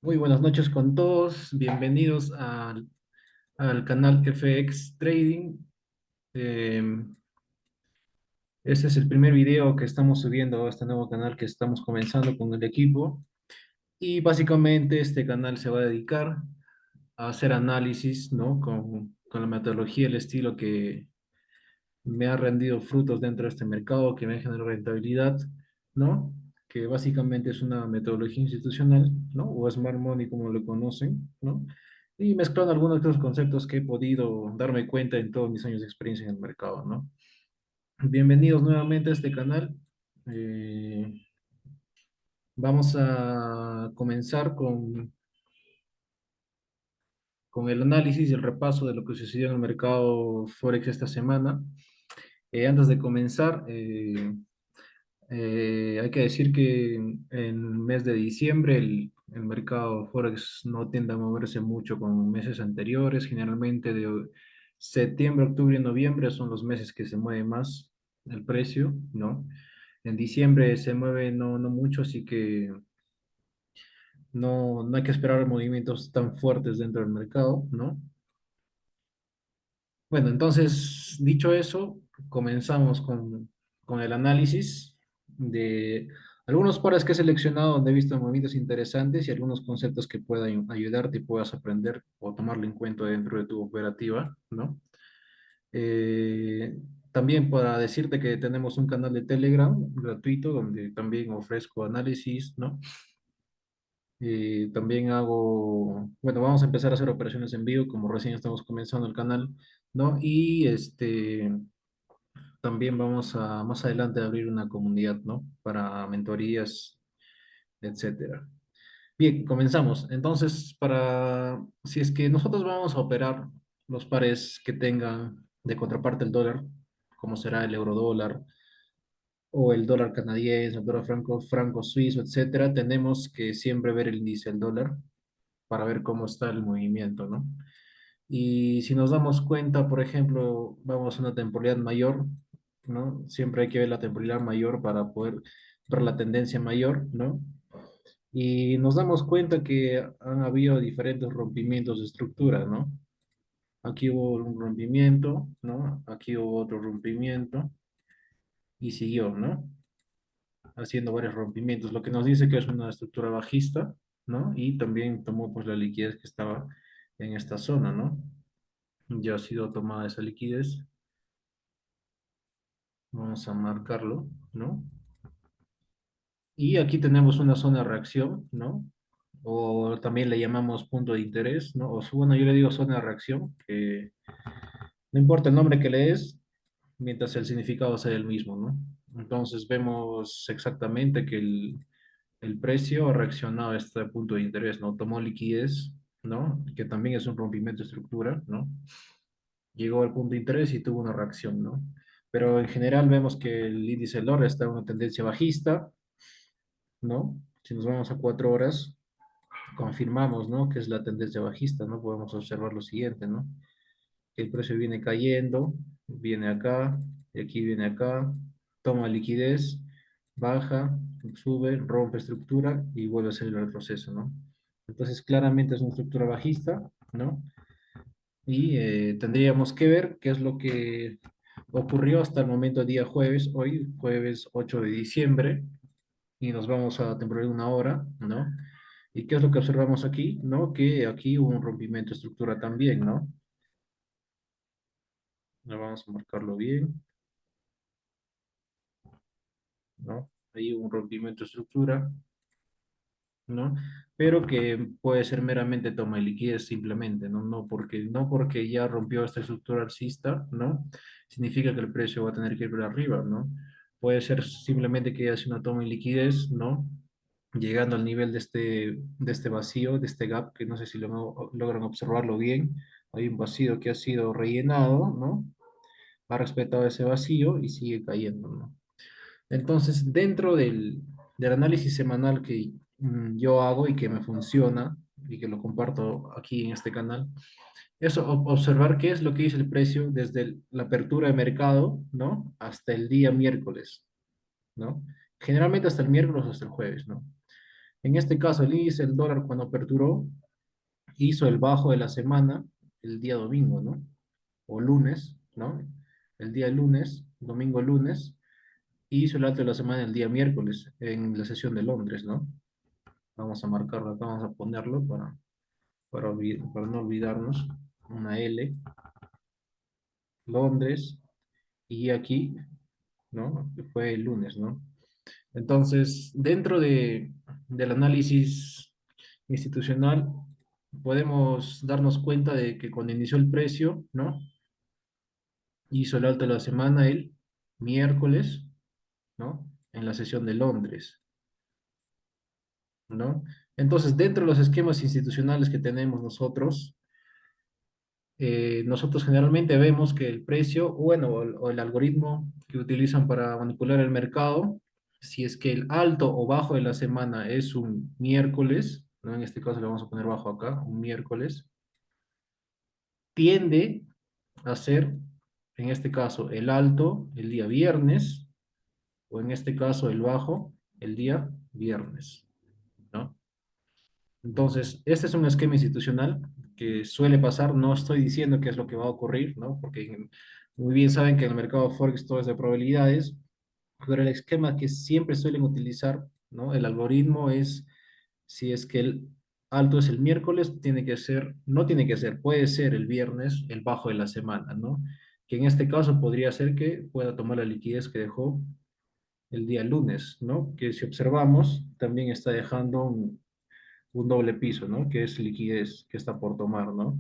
Muy buenas noches con todos, bienvenidos al canal FX Trading. Eh, Este es el primer video que estamos subiendo a este nuevo canal que estamos comenzando con el equipo y básicamente este canal se va a dedicar a hacer análisis, ¿no? Con la metodología, el estilo que me ha rendido frutos dentro de este mercado, que me ha generado rentabilidad, ¿no? Que básicamente es una metodología institucional, ¿no? O Smart Money, como lo conocen, ¿no? Y mezclando algunos de los conceptos que he podido darme cuenta en todos mis años de experiencia en el mercado, ¿no? Bienvenidos nuevamente a este canal. Eh, Vamos a comenzar con el análisis y el repaso de lo que sucedió en el mercado Forex esta semana. Antes de comenzar, hay que decir que en el mes de diciembre el mercado Forex no tiende a moverse mucho con meses anteriores. Generalmente de septiembre, octubre y noviembre son los meses que se mueve más el precio, ¿no? En diciembre se mueve no mucho, así que no hay que esperar movimientos tan fuertes dentro del mercado, ¿no? Bueno, entonces, dicho eso, comenzamos con el análisis de algunos pares que he seleccionado donde he visto movimientos interesantes y algunos conceptos que puedan ayudarte y puedas aprender o tomarlo en cuenta dentro de tu operativa, ¿no? Eh, También para decirte que tenemos un canal de Telegram gratuito donde también ofrezco análisis, ¿no? También hago, bueno, vamos a empezar a hacer operaciones en vivo, como recién estamos comenzando el canal, ¿no? Y también vamos a más adelante a abrir una comunidad, ¿no? Para mentorías, etcétera. Bien, comenzamos. Entonces, si es que nosotros vamos a operar los pares que tengan de contraparte el dólar, como será el euro dólar o el dólar canadiense, el dólar franco suizo, etcétera, tenemos que siempre ver el índice del dólar para ver cómo está el movimiento, ¿no? Y si nos damos cuenta, por ejemplo, vamos a una temporalidad mayor, ¿no? Siempre hay que ver la temporalidad mayor para poder ver la tendencia mayor, ¿no? Y nos damos cuenta que han habido diferentes rompimientos de estructura, ¿no? Aquí hubo un rompimiento, ¿no? Aquí hubo otro rompimiento y siguió, ¿no? Haciendo varios rompimientos, lo que nos dice que es una estructura bajista, ¿no? Y también tomó pues la liquidez que estaba en esta zona, ¿no? Ya ha sido tomada esa liquidez. Vamos a marcarlo, ¿no? Y aquí tenemos una zona de reacción, ¿no? O también le llamamos punto de interés, ¿no? Bueno, yo le digo zona de reacción, que no importa el nombre que le des, mientras el significado sea el mismo, ¿no? Entonces vemos exactamente que el precio ha reaccionado a este punto de interés, ¿no? Tomó liquidez, ¿no? Que también es un rompimiento de estructura, ¿no? Llegó al punto de interés y tuvo una reacción, ¿no? Pero en general vemos que el índice del dólar está en una tendencia bajista, ¿no? Si nos vamos a 4 horas, confirmamos, ¿no? Que es la tendencia bajista, ¿no? Podemos observar lo siguiente, ¿no? Que el precio viene cayendo, viene acá, y aquí viene acá, toma liquidez, baja, sube, rompe estructura y vuelve a hacer el retroceso, ¿no? Entonces, claramente es una estructura bajista, ¿no? Y tendríamos que ver qué es lo que ocurrió hasta el momento día jueves, hoy jueves 8 de diciembre, y nos vamos a temporal de 1 hora, ¿no? ¿Y qué es lo que observamos aquí? ¿No? Que aquí hubo un rompimiento de estructura también, ¿no? Ya vamos a marcarlo bien, ¿no? Ahí hubo un rompimiento de estructura, ¿no? Pero que puede ser meramente toma de liquidez simplemente, ¿no? No porque ya rompió esta estructura alcista, ¿no? Significa que el precio va a tener que ir para arriba, ¿no? Puede ser simplemente que hace una toma de liquidez, ¿no? Llegando al nivel de este vacío, de este gap, que no sé si logran observarlo bien. Hay un vacío que ha sido rellenado, ¿no? Ha respetado ese vacío y sigue cayendo, ¿no? Entonces, dentro del análisis semanal que yo hago y que me funciona y que lo comparto aquí en este canal, es observar qué es lo que dice el precio desde la apertura de mercado, ¿no? Hasta el día miércoles, ¿no? Generalmente hasta el miércoles o hasta el jueves, ¿no? En este caso, el índice del dólar cuando aperturó hizo el bajo de la semana el día domingo, ¿no? O lunes, ¿no? El día lunes, domingo lunes, y hizo el alto de la semana el día miércoles en la sesión de Londres, ¿no? Vamos a marcarlo acá, vamos a ponerlo para no olvidarnos. Una L, Londres, y aquí, ¿no? Fue el lunes, ¿no? Entonces, dentro del análisis institucional, podemos darnos cuenta de que cuando inició el precio, ¿no? Hizo el alto de la semana el miércoles, ¿no? En la sesión de Londres, ¿no? Entonces, dentro de los esquemas institucionales que tenemos nosotros, nosotros generalmente vemos que el precio, bueno, o el algoritmo que utilizan para manipular el mercado, si es que el alto o bajo de la semana es un miércoles, ¿no? En este caso le vamos a poner bajo acá, un miércoles, tiende a ser, en este caso, el alto el día viernes, o en este caso el bajo el día viernes, ¿no? Entonces, este es un esquema institucional que suele pasar, no estoy diciendo que es lo que va a ocurrir, ¿no? Porque muy bien saben que en el mercado Forex todo es de probabilidades, pero el esquema que siempre suelen utilizar, ¿no? El algoritmo es, si es que el alto es el miércoles, tiene que ser, no tiene que ser, puede ser el viernes, el bajo de la semana, ¿no? Que en este caso podría ser que pueda tomar la liquidez que dejó el día lunes, ¿no? Que si observamos, también está dejando un doble piso, ¿no? Que es liquidez que está por tomar, ¿no?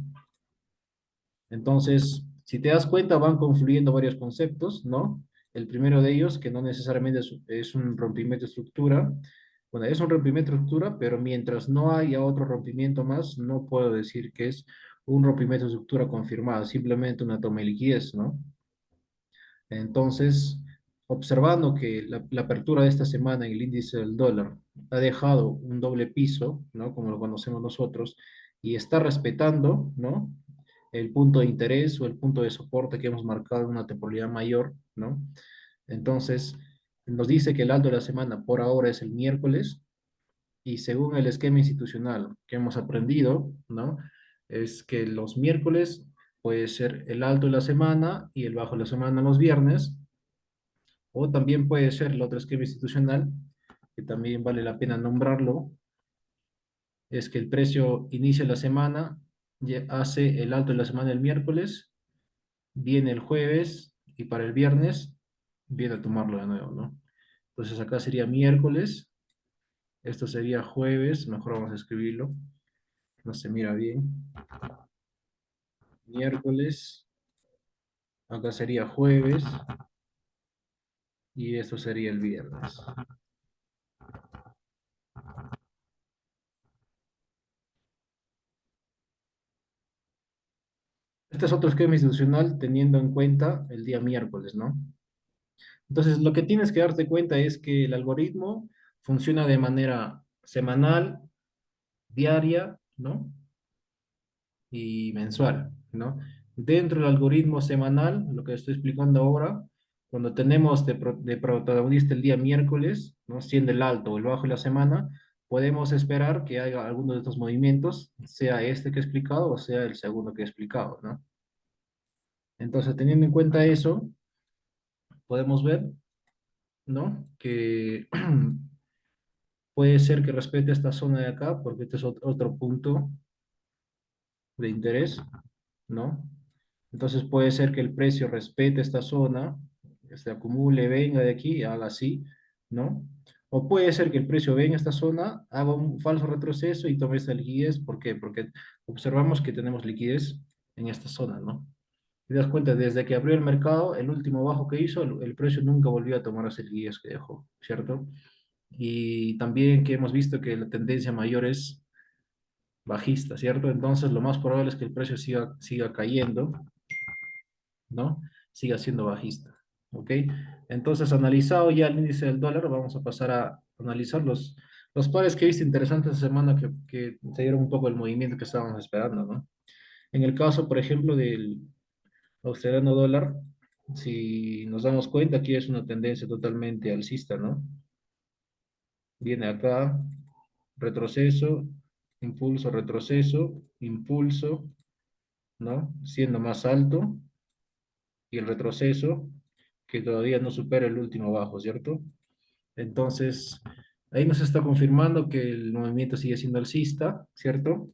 Entonces, si te das cuenta, van confluyendo varios conceptos, ¿no? El primero de ellos, que no necesariamente es un rompimiento de estructura. Bueno, es un rompimiento de estructura, pero mientras no haya otro rompimiento más, no puedo decir que es un rompimiento de estructura confirmado, simplemente una toma de liquidez, ¿no? Entonces, observando que la apertura de esta semana en el índice del dólar ha dejado un doble piso, ¿no? Como lo conocemos nosotros, y está respetando, ¿no? El punto de interés o el punto de soporte que hemos marcado en una temporalidad mayor, ¿no? Entonces, nos dice que el alto de la semana por ahora es el miércoles, y según el esquema institucional que hemos aprendido, ¿no? Es que los miércoles puede ser el alto de la semana y el bajo de la semana los viernes, o también puede ser el otro esquema institucional, que también vale la pena nombrarlo, es que el precio inicia la semana, hace el alto de la semana el miércoles, viene el jueves y para el viernes viene a tomarlo de nuevo, ¿no? Entonces acá sería miércoles, esto sería jueves, mejor vamos a escribirlo, no se mira bien, miércoles, acá sería jueves y esto sería el viernes. Este es otro esquema institucional teniendo en cuenta el día miércoles, ¿no? Entonces, lo que tienes que darte cuenta es que el algoritmo funciona de manera semanal, diaria, ¿no? Y mensual, ¿no? Dentro del algoritmo semanal, lo que estoy explicando ahora, cuando tenemos de protagonista el día miércoles, ¿no? Siendo el alto o el bajo de la semana, podemos esperar que haya alguno de estos movimientos, sea este que he explicado o sea el segundo que he explicado, ¿no? Entonces, teniendo en cuenta eso, podemos ver, ¿no? Que puede ser que respete esta zona de acá, porque este es otro punto de interés, ¿no? Entonces puede ser que el precio respete esta zona, se acumule, venga de aquí y haga así, ¿no? O puede ser que el precio venga a esta zona, haga un falso retroceso y tome esta liquidez. ¿Por qué? Porque observamos que tenemos liquidez en esta zona, ¿no? Te das cuenta, desde que abrió el mercado, el último bajo que hizo, el precio nunca volvió a tomar esa liquidez que dejó, ¿cierto? Y también que hemos visto que la tendencia mayor es bajista, ¿cierto? Entonces lo más probable es que el precio siga cayendo, ¿no? Siga siendo bajista, ¿ok? Entonces, analizado ya el índice del dólar, vamos a pasar a analizar los pares que he visto interesantes esta semana que se dieron un poco el movimiento que estábamos esperando, ¿no? En el caso, por ejemplo, del australiano dólar, si nos damos cuenta, aquí es una tendencia totalmente alcista, ¿no? Viene acá, retroceso, impulso, retroceso, impulso, ¿no? Siendo más alto, y el retroceso que todavía no supera el último bajo, ¿cierto? Entonces, ahí nos está confirmando que el movimiento sigue siendo alcista, ¿cierto?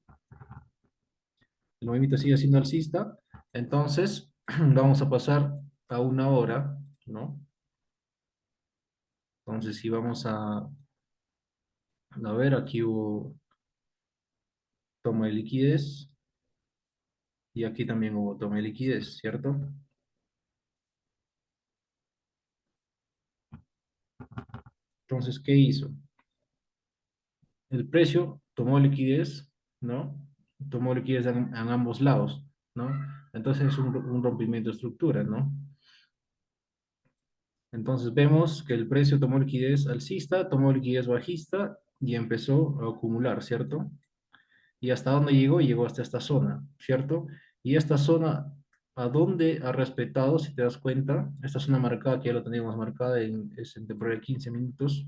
El movimiento sigue siendo alcista. Entonces, vamos a pasar a una hora, ¿no? Entonces, si vamos a ver, aquí hubo toma de liquidez y aquí también hubo toma de liquidez, ¿cierto? Entonces, ¿qué hizo? El precio tomó liquidez, ¿no? Tomó liquidez en ambos lados, ¿no? Entonces es un rompimiento de estructura, ¿no? Entonces vemos que el precio tomó liquidez alcista, tomó liquidez bajista y empezó a acumular, ¿cierto? ¿Y hasta dónde llegó? Llegó hasta esta zona, ¿cierto? Y esta zona, ¿a dónde ha respetado? Si te das cuenta, esta zona marcada, que ya lo teníamos marcada, es en temporada de 15 minutos,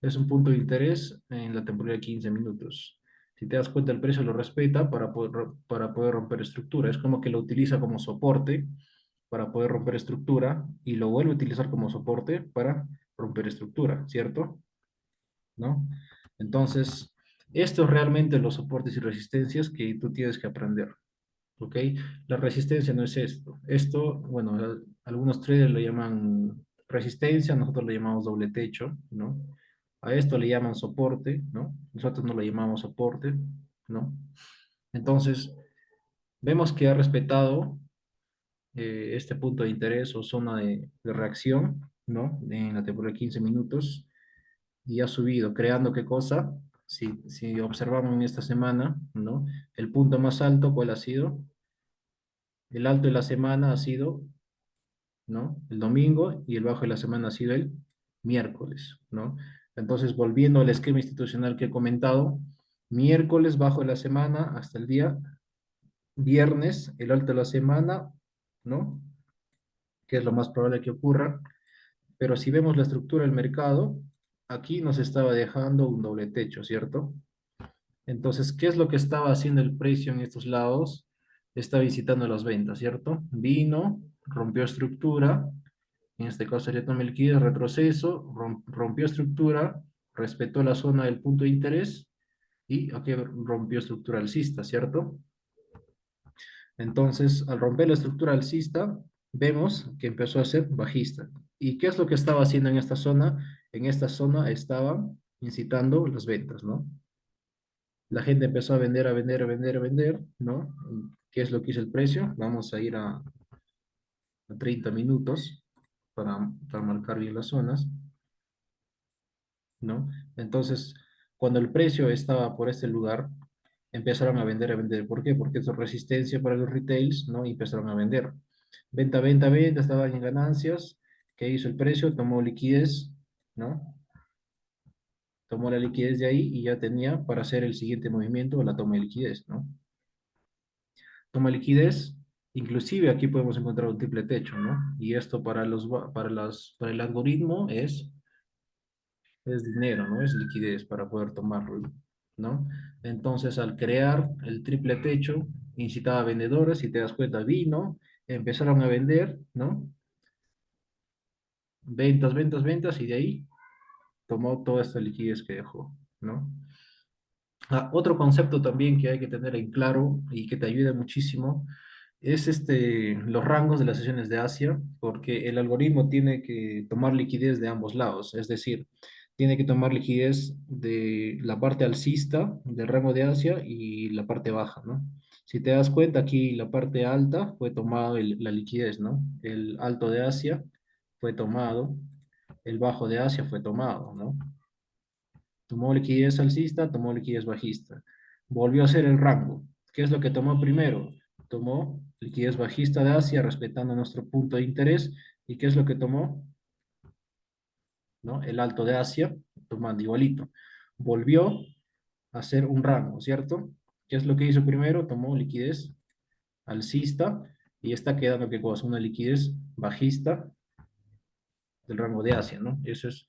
es un punto de interés en la temporada de 15 minutos. Si te das cuenta, el precio lo respeta para poder romper estructura. Es como que lo utiliza como soporte para poder romper estructura y lo vuelve a utilizar como soporte para romper estructura, ¿cierto? ¿No? Entonces, esto es realmente los soportes y resistencias que tú tienes que aprender, ¿ok? La resistencia no es esto. Esto, bueno, algunos traders lo llaman resistencia, nosotros lo llamamos doble techo, ¿no? A esto le llaman soporte, ¿no? Nosotros no lo llamamos soporte, ¿no? Entonces, vemos que ha respetado este punto de interés o zona de reacción, ¿no? En la temporada de 15 minutos y ha subido, creando qué cosa. Si observamos en esta semana, ¿no? El punto más alto, ¿cuál ha sido? El alto de la semana ha sido, ¿no? El domingo y el bajo de la semana ha sido el miércoles, ¿no? Entonces, volviendo al esquema institucional que he comentado, miércoles bajo de la semana hasta el día viernes, el alto de la semana, ¿no? Que es lo más probable que ocurra. Pero si vemos la estructura del mercado, aquí nos estaba dejando un doble techo, ¿cierto? Entonces, ¿qué es lo que estaba haciendo el precio en estos lados? Está visitando las ventas, ¿cierto? Vino, rompió estructura, en este caso sería toma liquidez, retroceso, rompió estructura, respetó la zona del punto de interés y aquí rompió estructura alcista, ¿cierto? Entonces, al romper la estructura alcista, vemos que empezó a ser bajista. ¿Y qué es lo que estaba haciendo en esta zona? En esta zona estaba incitando las ventas, ¿no? La gente empezó a vender, a vender, a vender, a vender, ¿no? ¿Qué es lo que hizo el precio? Vamos a ir a 30 minutos para marcar bien las zonas, ¿no? Entonces, cuando el precio estaba por este lugar, empezaron a vender, a vender. ¿Por qué? Porque es resistencia para los retails, ¿no? Y empezaron a vender. Venta, venta, venta, estaban en ganancias. ¿Qué hizo el precio? Tomó liquidez, ¿no? Tomó la liquidez de ahí y ya tenía para hacer el siguiente movimiento, la toma de liquidez, ¿no? Toma liquidez, inclusive aquí podemos encontrar un triple techo, ¿no? Y esto para el algoritmo es dinero, ¿no? Es liquidez para poder tomarlo, ¿no? Entonces, al crear el triple techo, incitaba a vendedores, si te das cuenta, vino, empezaron a vender, ¿no? Ventas, ventas, ventas, y de ahí tomó toda esta liquidez que dejó, ¿no? Otro concepto también que hay que tener en claro y que te ayuda muchísimo es los rangos de las sesiones de Asia, porque el algoritmo tiene que tomar liquidez de ambos lados, es decir, tiene que tomar liquidez de la parte alcista del rango de Asia y la parte baja, ¿no? Si te das cuenta, aquí la parte alta fue tomado la liquidez, ¿no? El alto de Asia fue tomado, el bajo de Asia fue tomado, ¿no? Tomó liquidez alcista, tomó liquidez bajista. Volvió a hacer el rango. ¿Qué es lo que tomó primero? Tomó liquidez bajista de Asia, respetando nuestro punto de interés. ¿Y qué es lo que tomó? ¿No? El alto de Asia, tomando igualito. Volvió a hacer un rango, ¿cierto? ¿Qué es lo que hizo primero? Tomó liquidez alcista y está quedando que cosa, una liquidez bajista del rango de Asia, ¿no? Eso es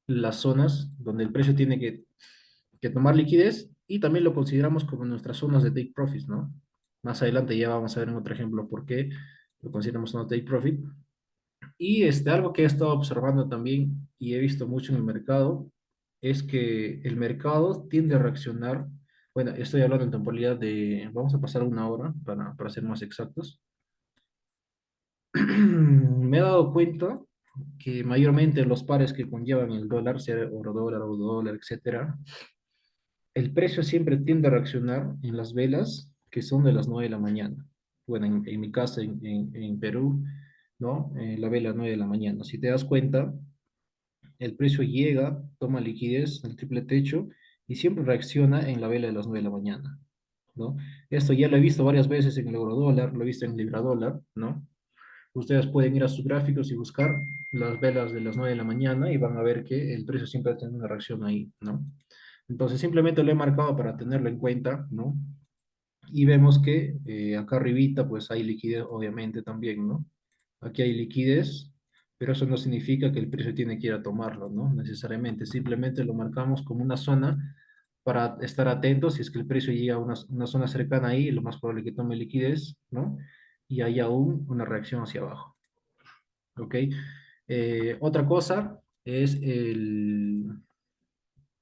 las zonas donde el precio tiene que tomar liquidez y también lo consideramos como nuestras zonas de take profits, ¿no? Más adelante ya vamos a ver en otro ejemplo por qué lo consideramos zona de take profit. Y algo que he estado observando también y he visto mucho en el mercado es que el mercado tiende a reaccionar, bueno, estoy hablando en temporalidad de, vamos a pasar una hora para ser más exactos. Me he dado cuenta que mayormente los pares que conllevan el dólar, sea euro dólar, etcétera, el precio siempre tiende a reaccionar en las velas que son de las 9 de la mañana. Bueno, en mi caso, en Perú, ¿no? La vela 9 de la mañana. Si te das cuenta, el precio llega, toma liquidez, el triple techo, y siempre reacciona en la vela de las 9 de la mañana, ¿no? Esto ya lo he visto varias veces en el euro dólar, lo he visto en el libra dólar, ¿no? Ustedes pueden ir a sus gráficos y buscar las velas de las 9 de la mañana y van a ver que el precio siempre tiene una reacción ahí, ¿no? Entonces simplemente lo he marcado para tenerlo en cuenta, ¿no? Y vemos que acá arribita pues hay liquidez obviamente también, ¿no? Aquí hay liquidez, pero eso no significa que el precio tiene que ir a tomarlo, ¿no? Necesariamente, simplemente lo marcamos como una zona para estar atentos. Si es que el precio llega a una zona cercana ahí, lo más probable es que tome liquidez, ¿no? Y hay aún una reacción hacia abajo, ¿ok? Otra cosa es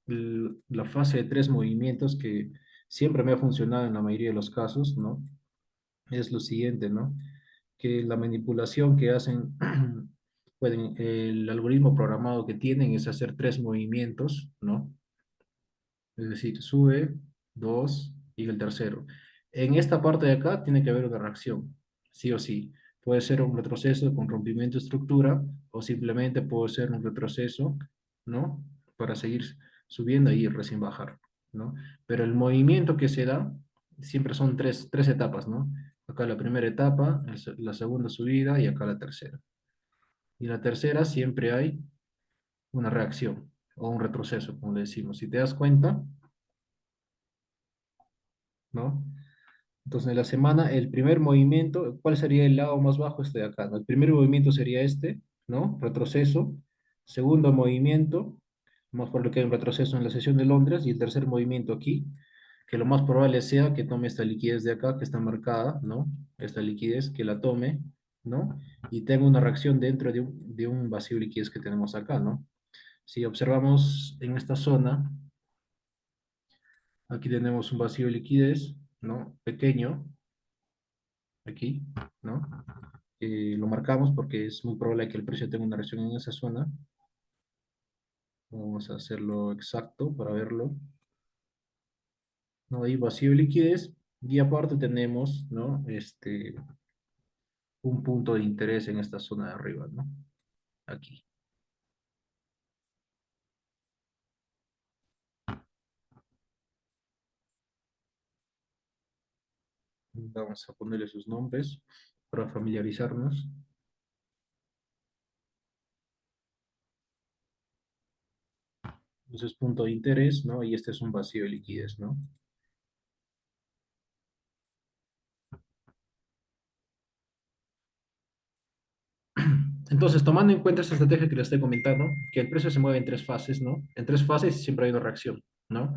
la fase de tres movimientos que siempre me ha funcionado en la mayoría de los casos, ¿no? Es lo siguiente, ¿no? Que la manipulación que hacen, el algoritmo programado que tienen es hacer tres movimientos, ¿no? Es decir, sube, dos y el tercero. En esta parte de acá tiene que haber una reacción, sí o sí. Puede ser un retroceso con rompimiento de estructura o simplemente puede ser un retroceso, ¿no? Para seguir subiendo y recién bajar, ¿no? Pero el movimiento que se da siempre son tres etapas, ¿no? Acá la primera etapa, la segunda subida y acá la tercera. Y la tercera siempre hay una reacción o un retroceso, como le decimos. Si te das cuenta, ¿no? Entonces, en la semana, el primer movimiento, ¿cuál sería el lado más bajo? Este de acá, ¿no? El primer movimiento sería este, ¿no? Retroceso. Segundo movimiento, más por lo que hay un retroceso en la sesión de Londres. Y el tercer movimiento aquí, que lo más probable sea que tome esta liquidez de acá, que está marcada, ¿no? Esta liquidez, que la tome, ¿no? Y tenga una reacción dentro de un vacío de liquidez que tenemos acá, ¿no? Si observamos en esta zona, aquí tenemos un vacío de liquidez, ¿no? Pequeño, aquí, ¿no? Lo marcamos porque es muy probable que el precio tenga una reacción en esa zona. Vamos a hacerlo exacto para verlo. ¿No? Ahí vacío de liquidez y aparte tenemos, ¿no? Un punto de interés en esta zona de arriba, ¿no? Aquí. Vamos a ponerle sus nombres para familiarizarnos. Entonces, punto de interés, ¿no? Y este es un vacío de liquidez, ¿no? Entonces, tomando en cuenta esta estrategia que les estoy comentando, que el precio se mueve en tres fases, ¿no? En tres fases siempre hay una reacción, ¿no?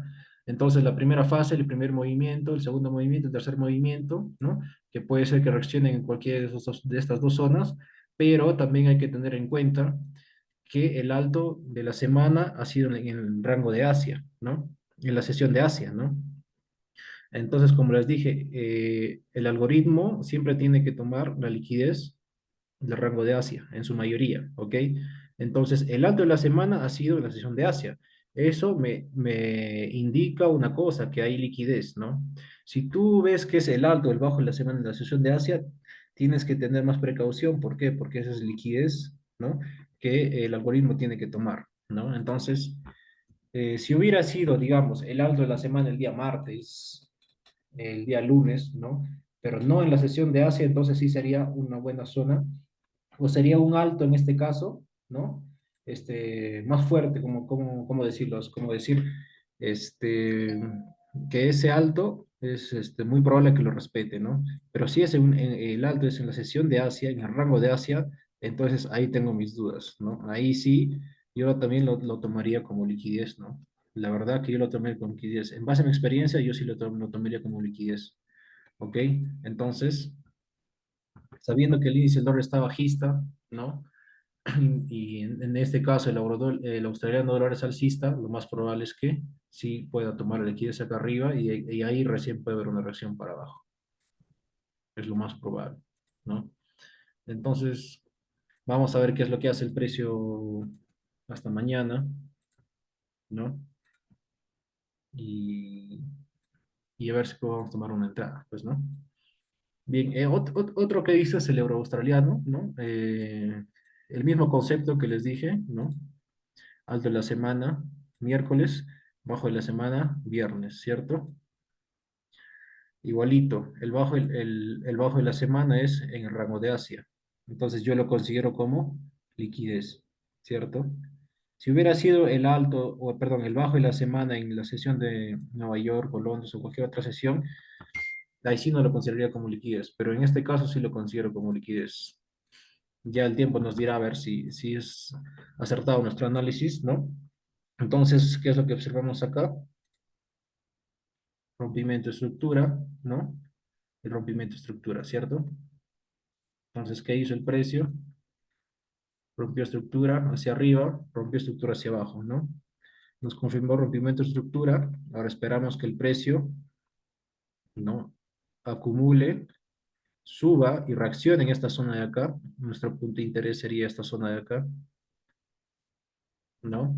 Entonces, la primera fase, el primer movimiento, el segundo movimiento, el tercer movimiento, ¿no? Que puede ser que reaccionen en cualquiera de estas dos zonas, pero también hay que tener en cuenta que el alto de la semana ha sido en el rango de Asia, ¿no? En la sesión de Asia, ¿no? Entonces, como les dije, el algoritmo siempre tiene que tomar la liquidez del rango de Asia, en su mayoría, ¿ok? Entonces, el alto de la semana ha sido en la sesión de Asia. Eso me indica una cosa, que hay liquidez, ¿no? Si tú ves que es el alto, el bajo de la semana en la sesión de Asia, tienes que tener más precaución. ¿Por qué? Porque esa es liquidez, ¿no? Que el algoritmo tiene que tomar, ¿no? Entonces, si hubiera sido, digamos, el alto de la semana el día martes, el día lunes, ¿no? Pero no en la sesión de Asia, entonces sí sería una buena zona o sería un alto en este caso, ¿no? Más fuerte, como decirlo, es como decir, este, que ese alto es muy probable que lo respete, ¿no? Pero si es el alto es en la sesión de Asia, en el rango de Asia, entonces ahí tengo mis dudas, ¿no? Ahí sí, yo también lo tomaría como liquidez, ¿no? La verdad que yo lo tomé como liquidez. En base a mi experiencia, yo sí lo tomaría como liquidez, ¿ok? Entonces, sabiendo que el índice del dólar está bajista, ¿no? Y en este caso el australiano dólar es alcista, lo más probable es que sí pueda tomar la liquidez acá arriba y ahí recién puede haber una reacción para abajo. Es lo más probable, ¿no? Entonces, vamos a ver qué es lo que hace el precio hasta mañana, ¿no? Y, y a ver si podemos tomar una entrada, pues, ¿no? Bien, otro que dice es el euro australiano, ¿no? El mismo concepto que les dije, ¿no? Alto de la semana, miércoles, bajo de la semana, viernes, ¿cierto? Igualito, el bajo de la semana es en el rango de Asia. Entonces yo lo considero como liquidez, ¿cierto? Si hubiera sido el alto, o perdón, el bajo de la semana en la sesión de Nueva York o Londres o cualquier otra sesión, ahí sí no lo consideraría como liquidez, pero en este caso sí lo considero como liquidez. Ya el tiempo nos dirá a ver si es acertado nuestro análisis, ¿no? Entonces, ¿qué es lo que observamos acá? Rompimiento de estructura, ¿no? El rompimiento de estructura, ¿cierto? Entonces, ¿qué hizo el precio? Rompió estructura hacia arriba, rompió estructura hacia abajo, ¿no? Nos confirmó rompimiento de estructura. Ahora esperamos que el precio, ¿no? Acumule, suba y reaccione en esta zona de acá. Nuestro punto de interés sería esta zona de acá, ¿no?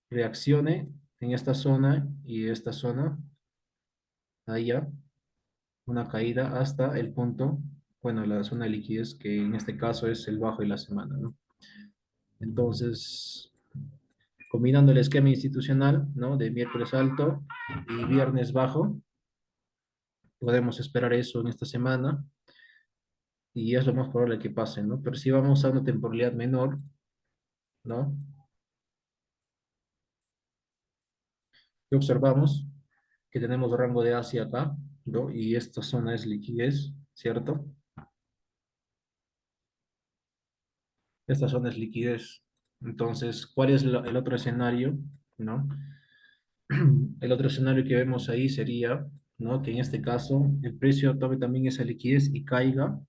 Reaccione en esta zona y esta zona, allá, una caída hasta el punto, bueno, la zona de liquidez, que en este caso es el bajo de la semana, ¿no? Entonces, combinando el esquema institucional, ¿no? De miércoles alto y viernes bajo, podemos esperar eso en esta semana y es lo más probable que pase, ¿no? Pero si vamos a una temporalidad menor, ¿no? ¿Qué observamos? Que tenemos rango de Asia acá, ¿no? Y esta zona es liquidez, ¿cierto? Esta zona es liquidez. Entonces, ¿cuál es el otro escenario, ¿no? El otro escenario que vemos ahí sería, ¿no? Que en este caso el precio tome también esa liquidez y caiga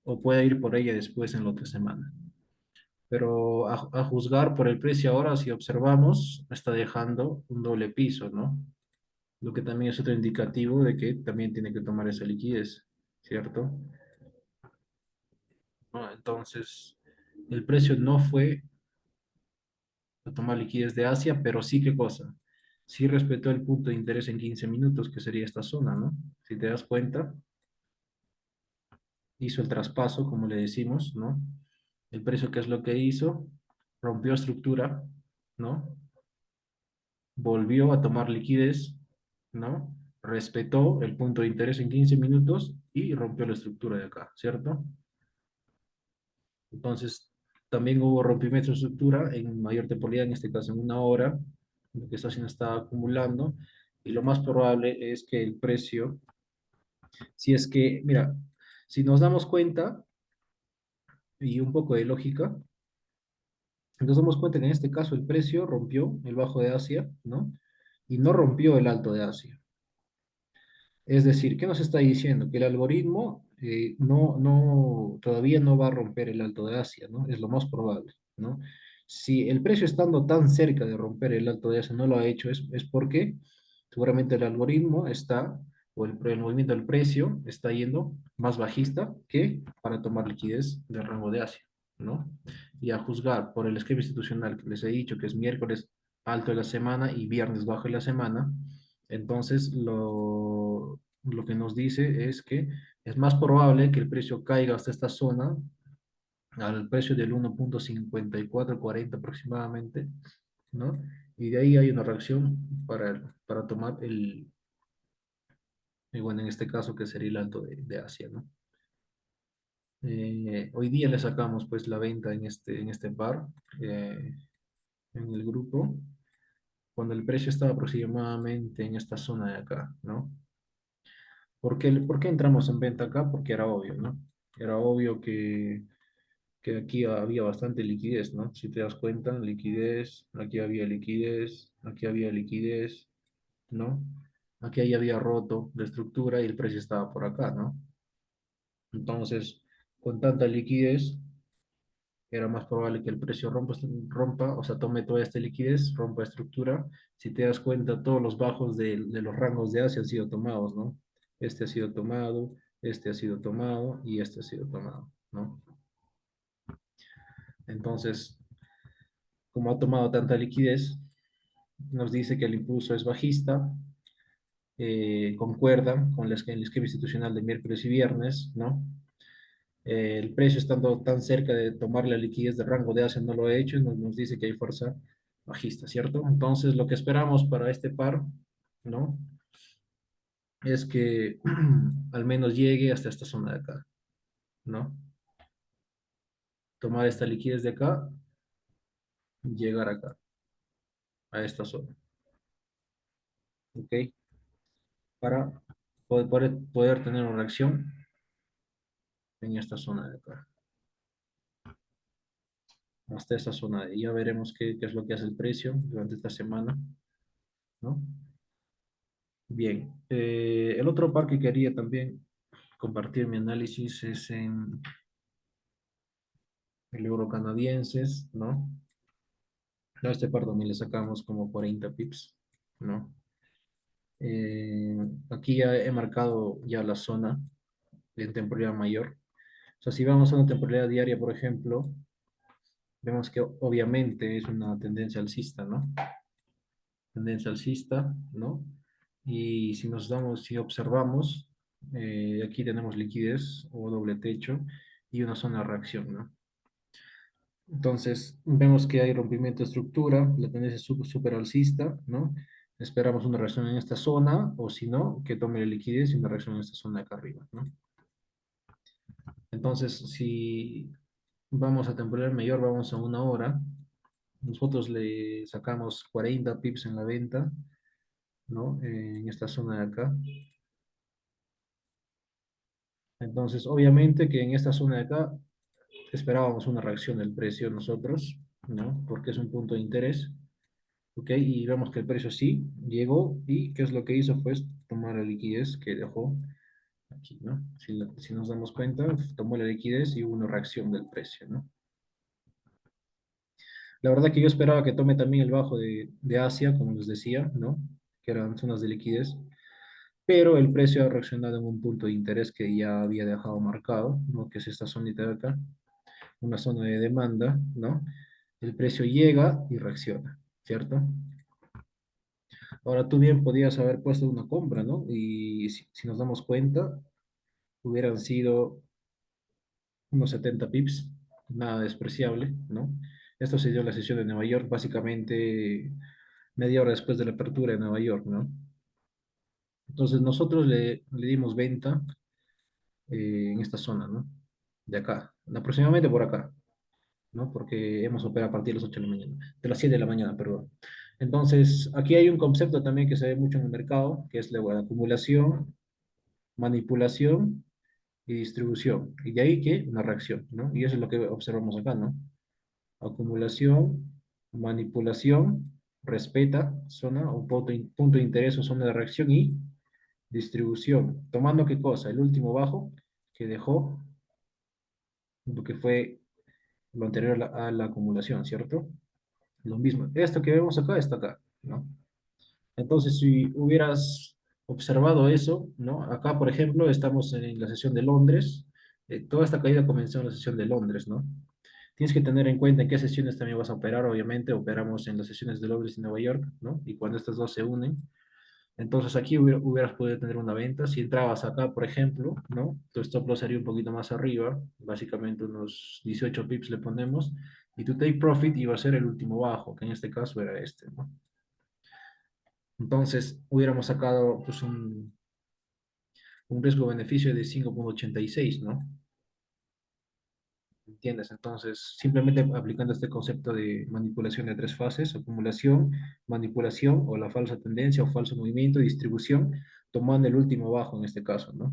o puede ir por ella después en la otra semana. Pero a juzgar por el precio ahora, si observamos, está dejando un doble piso, ¿no? Lo que también es otro indicativo de que también tiene que tomar esa liquidez, ¿cierto? ¿No? Entonces, el precio no fue a tomar liquidez de Asia, pero sí, ¿qué cosa? Sí respetó el punto de interés en 15 minutos, que sería esta zona, ¿no? Si te das cuenta, hizo el traspaso, como le decimos, ¿no? El precio, ¿qué es lo que hizo? Rompió estructura, ¿no? Volvió a tomar liquidez, ¿no? Respetó el punto de interés en 15 minutos y rompió la estructura de acá, ¿cierto? Entonces, también hubo rompimiento de estructura en mayor temporalidad, en este caso en una hora, lo que está haciendo está acumulando, y lo más probable es que el precio, si es que, mira, si nos damos cuenta, y un poco de lógica, nos damos cuenta que en este caso el precio rompió el bajo de Asia, ¿no? Y no rompió el alto de Asia. Es decir, ¿qué nos está diciendo? Que el algoritmo todavía no va a romper el alto de Asia, ¿no? Es lo más probable, ¿no? Si el precio estando tan cerca de romper el alto de Asia no lo ha hecho, es porque seguramente el algoritmo está, el movimiento del precio está yendo más bajista que para tomar liquidez del rango de Asia, ¿no? Y a juzgar por el esquema institucional que les he dicho, que es miércoles alto de la semana y viernes bajo de la semana, entonces lo que nos dice es que es más probable que el precio caiga hasta esta zona, al precio del 1.5440 aproximadamente, ¿no? Y de ahí hay una reacción para tomar bueno, en este caso que sería el alto de Asia, ¿no? Hoy día le sacamos pues la venta en este par, eh, en el grupo, cuando el precio estaba aproximadamente en esta zona de acá, ¿no? ¿Por qué entramos en venta acá? Porque era obvio, ¿no? Era obvio que aquí había bastante liquidez, ¿no? Si te das cuenta, liquidez, aquí había liquidez, ¿no? Aquí ahí había roto la estructura y el precio estaba por acá, ¿no? Entonces, con tanta liquidez, era más probable que el precio rompa, o sea, tome toda esta liquidez, rompa estructura. Si te das cuenta, todos los bajos de los rangos de Asia han sido tomados, ¿no? Este ha sido tomado, este ha sido tomado y este ha sido tomado, ¿no? Entonces, como ha tomado tanta liquidez, nos dice que el impulso es bajista, concuerda con el esquema institucional de miércoles y viernes, ¿no? El precio estando tan cerca de tomar la liquidez de rango de Asia no lo ha hecho y nos dice que hay fuerza bajista, ¿cierto? Entonces, lo que esperamos para este par, ¿no? Es que al menos llegue hasta esta zona de acá, ¿no? Tomar esta liquidez de acá, llegar acá, a esta zona, ¿ok? Para poder tener una reacción en esta zona de acá, hasta esta zona. Y ya veremos qué es lo que hace el precio durante esta semana, ¿no? Bien, el otro par que quería también compartir mi análisis es en el euro canadienses, ¿no? A este par también le sacamos como 40 pips, ¿no? Eh, Aquí ya he marcado ya la zona de temporalidad mayor. O sea, si vamos a una temporalidad diaria, por ejemplo, vemos que obviamente es una tendencia alcista, ¿no? Tendencia alcista, ¿no? Y si observamos, aquí tenemos liquidez o doble techo y una zona de reacción, ¿no? Entonces, vemos que hay rompimiento de estructura, la tendencia es súper alcista, ¿no? Esperamos una reacción en esta zona, o si no, que tome la liquidez y una reacción en esta zona de acá arriba, ¿no? Entonces, si vamos a temporal mayor, vamos a una hora, nosotros le sacamos 40 pips en la venta, ¿no? En esta zona de acá. Entonces, obviamente que en esta zona de acá esperábamos una reacción del precio nosotros, ¿no? Porque es un punto de interés, ¿ok? Y vemos que el precio sí llegó y ¿qué es lo que hizo? Pues tomar la liquidez que dejó aquí, ¿no? Si nos damos cuenta, tomó la liquidez y hubo una reacción del precio, ¿no? La verdad que yo esperaba que tome también el bajo de Asia, como les decía, ¿no? Que eran zonas de liquidez, pero el precio ha reaccionado en un punto de interés que ya había dejado marcado, ¿no? Que es esta zonita de acá, una zona de demanda, ¿no? El precio llega y reacciona, ¿cierto? Ahora tú bien podías haber puesto una compra, ¿no? Y si nos damos cuenta, hubieran sido unos 70 pips, nada despreciable, ¿no? Esto se dio en la sesión de Nueva York, básicamente media hora después de la apertura de Nueva York, ¿no? Entonces nosotros le dimos venta en esta zona, ¿no? De acá, aproximadamente por acá, ¿no? Porque hemos operado a partir de las 8 de la mañana, de las 7 de la mañana, perdón. Entonces, aquí hay un concepto también que se ve mucho en el mercado, que es la acumulación, manipulación y distribución. Y de ahí que una reacción, ¿no? Y eso es lo que observamos acá, ¿no? Acumulación, manipulación, respeta, zona o punto de interés o zona de reacción y distribución. ¿Tomando qué cosa? El último bajo que dejó lo que fue lo anterior a la acumulación, ¿cierto? Lo mismo. Esto que vemos acá está acá, ¿no? Entonces, si hubieras observado eso, ¿no? Acá, por ejemplo, estamos en la sesión de Londres. Toda esta caída comenzó en la sesión de Londres, ¿no? Tienes que tener en cuenta en qué sesiones también vas a operar. Obviamente, operamos en las sesiones de Londres y Nueva York, ¿no? Y cuando estas dos se unen, entonces aquí hubieras podido tener una venta. Si entrabas acá, por ejemplo, ¿no? Tu stop loss sería un poquito más arriba, básicamente unos 18 pips le ponemos, y tu take profit iba a ser el último bajo, que en este caso era este, ¿no? Entonces hubiéramos sacado pues, un riesgo-beneficio de 5,86, ¿no? ¿Entiendes? Entonces, simplemente aplicando este concepto de manipulación de tres fases, acumulación, manipulación o la falsa tendencia o falso movimiento y distribución, tomando el último bajo en este caso, ¿no?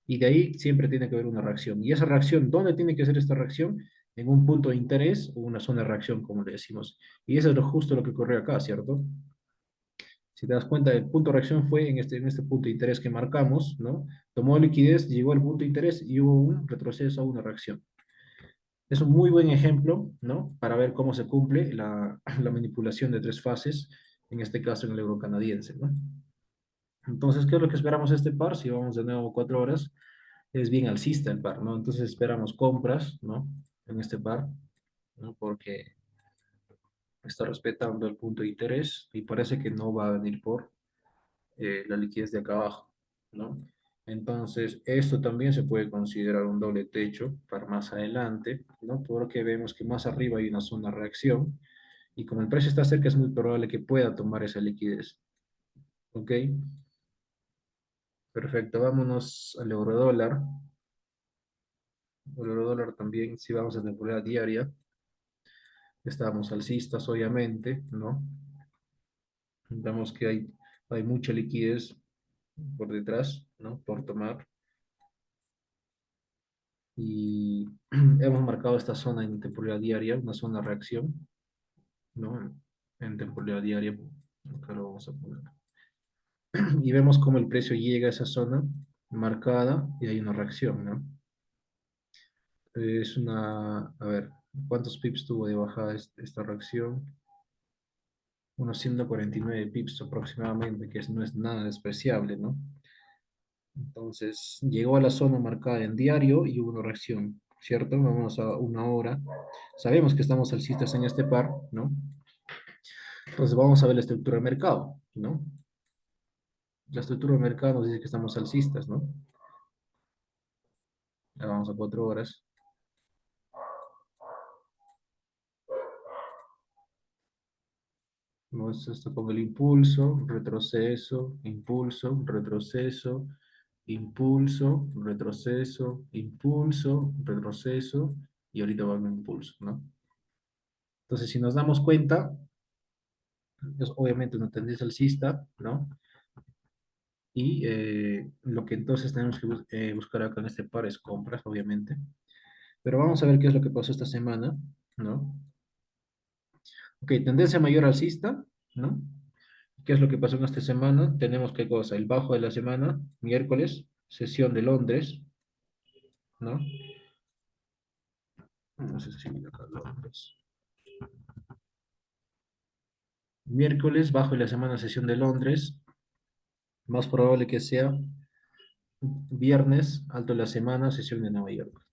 Y de ahí siempre tiene que haber una reacción. ¿Y esa reacción, dónde tiene que ser esta reacción? en un punto de interés o una zona de reacción, como le decimos. Y eso es justo lo que ocurrió acá, ¿cierto? Si te das cuenta, el punto de reacción fue en este punto de interés que marcamos, ¿no? Tomó liquidez, llegó al punto de interés y hubo un retroceso a una reacción. Es un muy buen ejemplo, ¿no? Para ver cómo se cumple la manipulación de tres fases, en este caso en el euro canadiense, ¿no? Entonces, ¿qué es lo que esperamos de este par? Si vamos de nuevo 4 horas, es bien alcista el par, ¿no? Entonces esperamos compras, ¿no? En este par, ¿no? Porque está respetando el punto de interés y parece que no va a venir por la liquidez de acá abajo, ¿no? Entonces, esto también se puede considerar un doble techo para más adelante, ¿no? Porque vemos que más arriba hay una zona de reacción y como el precio está cerca, es muy probable que pueda tomar esa liquidez, ¿ok? Perfecto, vámonos al euro dólar. El euro dólar también, si vamos a temporada diaria, estamos alcistas, obviamente, ¿no? Vemos que hay mucha liquidez por detrás, ¿no? Por tomar. Y hemos marcado esta zona en temporada diaria, una zona de reacción, ¿no? En temporada diaria, acá lo vamos a poner. Y vemos cómo el precio llega a esa zona marcada y hay una reacción, ¿no? Es a ver, ¿cuántos pips tuvo de bajada esta reacción? Unos 149 pips aproximadamente, que no es nada despreciable, ¿no? Entonces, llegó a la zona marcada en diario y hubo una reacción, ¿cierto? Vamos a una hora. Sabemos que estamos alcistas en este par, ¿no? Entonces, vamos a ver la estructura de mercado, ¿no? La estructura de mercado nos dice que estamos alcistas, ¿no? Ahora vamos a 4 horas. Vamos esto con el impulso, retroceso, impulso, retroceso, impulso, retroceso, impulso, retroceso, y ahorita va un impulso, ¿no? Entonces, si nos damos cuenta, es obviamente una tendencia alcista, ¿no? Y lo que entonces tenemos que buscar acá en este par es compras, obviamente. Pero vamos a ver qué es lo que pasó esta semana, ¿no? Ok, tendencia mayor alcista, ¿no? ¿Qué es lo que pasó en esta semana? Tenemos qué cosa, el bajo de la semana, miércoles, sesión de Londres, ¿no? Vamos a escribir acá Londres. Miércoles, bajo de la semana, sesión de Londres. Más probable que sea viernes, alto de la semana, sesión de Nueva York,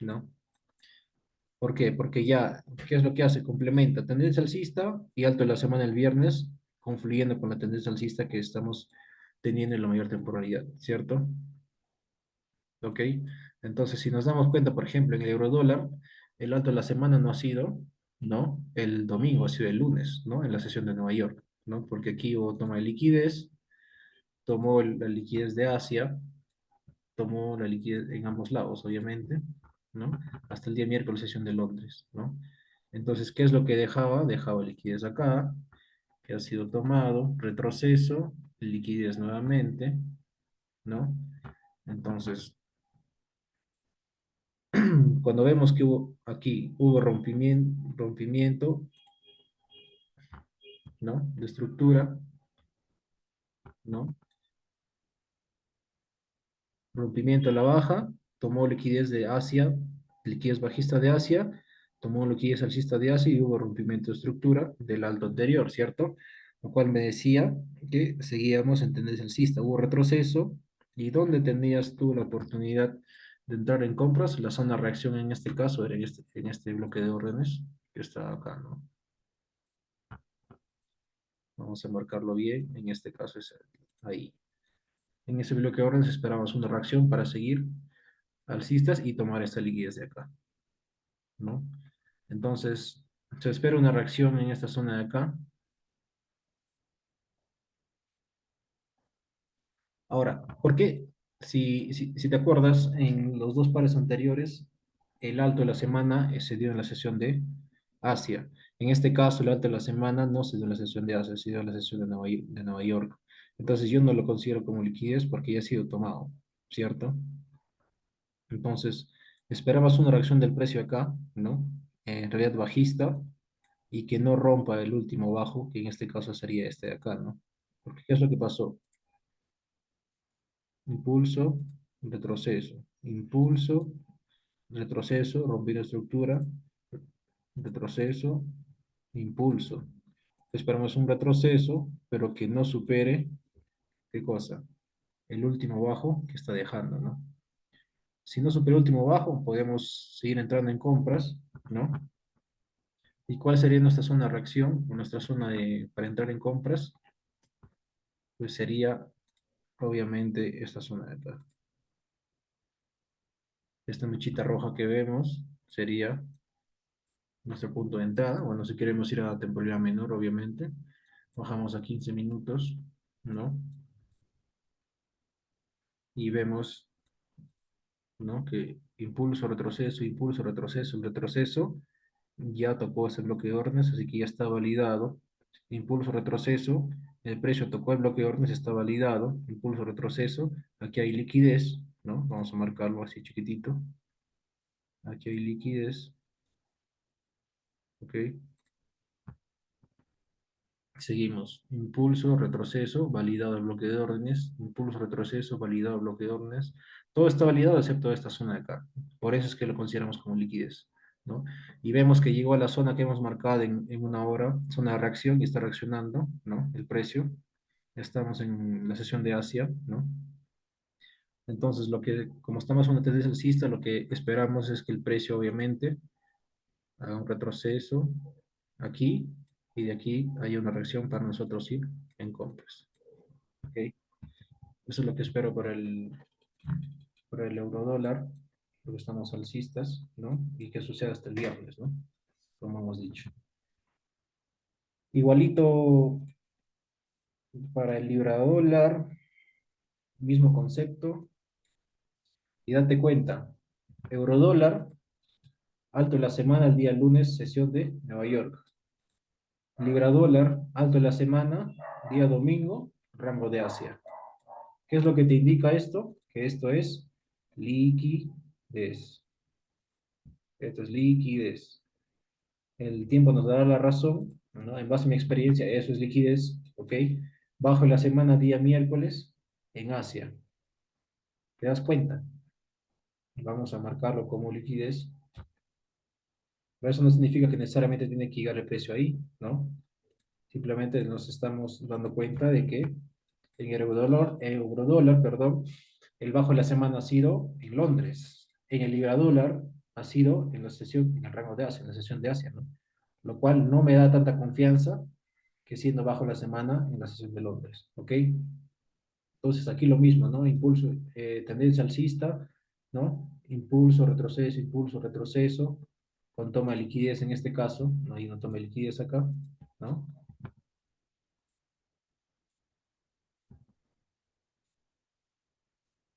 ¿no? ¿Por qué? Porque ya, ¿qué es lo que hace? Complementa tendencia alcista y alto de la semana el viernes, confluyendo con la tendencia alcista que estamos teniendo en la mayor temporalidad, ¿cierto? ¿Ok? Entonces, si nos damos cuenta, por ejemplo, en el euro dólar, el alto de la semana no ha sido, ¿no? El domingo, ha sido el lunes, ¿no? En la sesión de Nueva York, ¿no? Porque aquí hubo toma de liquidez, tomó la liquidez de Asia, tomó la liquidez en ambos lados, obviamente, ¿no? Hasta el día miércoles, sesión de Londres, ¿no? Entonces, ¿qué es lo que dejaba? Dejaba liquidez acá, que ha sido tomado, retroceso, liquidez nuevamente, ¿no? Entonces, cuando vemos que hubo rompimiento, ¿no? De estructura, ¿no? Rompimiento a la baja, tomó liquidez de Asia, liquidez bajista de Asia, tomó liquidez alcista de Asia y hubo rompimiento de estructura del alto anterior, ¿cierto? Lo cual me decía que seguíamos en tendencia alcista. Hubo retroceso y ¿dónde tenías tú la oportunidad de entrar en compras? La zona de reacción en este caso era en este bloque de órdenes que está acá, ¿no? Vamos a marcarlo bien, en este caso es ahí. En ese bloque de órdenes esperamos una reacción para seguir alcistas y tomar esta liquidez de acá, ¿no? Entonces, se espera una reacción en esta zona de acá. Ahora, ¿por qué? Si te acuerdas, en los dos pares anteriores, el alto de la semana se dio en la sesión de Asia. En este caso, el alto de la semana no se dio en la sesión de Asia, se dio en la sesión de Nueva York. Entonces, yo no lo considero como liquidez porque ya ha sido tomado, ¿cierto? Entonces, esperabas una reacción del precio acá, ¿no? En realidad bajista y que no rompa el último bajo, que en este caso sería este de acá, ¿no? Porque ¿qué es lo que pasó? Impulso, retroceso, impulso, retroceso, rompiendo estructura, retroceso, impulso. Esperamos un retroceso, pero que no supere, ¿qué cosa? El último bajo que está dejando, ¿no? Si no supera el último bajo, podemos seguir entrando en compras, ¿no? ¿Y cuál sería nuestra zona de reacción o nuestra zona para entrar en compras? Pues sería, obviamente, esta zona de acá. Esta mechita roja que vemos sería nuestro punto de entrada. Bueno, si queremos ir a la temporalidad menor, obviamente, bajamos a 15 minutos, ¿no? Y vemos, ¿no? Que impulso, retroceso, retroceso, ya tocó ese bloque de órdenes, así que ya está validado. Impulso, retroceso, el precio tocó el bloque de órdenes, está validado. Impulso, retroceso, aquí hay liquidez, ¿no? Vamos a marcarlo así chiquitito. Aquí hay liquidez, ¿ok? Seguimos. Impulso, retroceso, validado el bloque de órdenes. Impulso, retroceso, validado el bloque de órdenes. Todo está validado excepto esta zona de acá. Por eso es que lo consideramos como liquidez, ¿no? Y vemos que llegó a la zona que hemos marcado en una hora, zona de reacción, y está reaccionando, ¿no? El precio. Estamos en la sesión de Asia, ¿no? Entonces, como estamos en una tendencia alcista, lo que esperamos es que el precio, obviamente, haga un retroceso aquí, y de aquí haya una reacción para nosotros ir en compras. ¿Ok? Eso es lo que espero por el euro dólar, porque estamos alcistas, ¿no? Y que suceda hasta el viernes, ¿no? Como hemos dicho. Igualito para el libra dólar, mismo concepto. Y date cuenta, euro dólar, alto en la semana, el día lunes, sesión de Nueva York. Libra dólar, alto en la semana, día domingo, rango de Asia. ¿Qué es lo que te indica esto? Que esto es liquidez. Esto es liquidez. El tiempo nos dará la razón, ¿no? En base a mi experiencia, eso es liquidez, ¿ok? Bajo la semana, día miércoles, en Asia. ¿Te das cuenta? Vamos a marcarlo como liquidez. Pero eso no significa que necesariamente tiene que llegar el precio ahí, ¿no? Simplemente nos estamos dando cuenta de que en el eurodólar, perdón, el bajo de la semana ha sido en Londres. En el libra dólar ha sido en la sesión, en el rango de Asia, en la sesión de Asia, ¿no? Lo cual no me da tanta confianza que siendo bajo la semana en la sesión de Londres, ¿ok? Entonces aquí lo mismo, ¿no? Impulso, tendencia alcista, ¿no? Impulso, retroceso, con toma de liquidez en este caso, no hay una toma de liquidez acá, ¿no?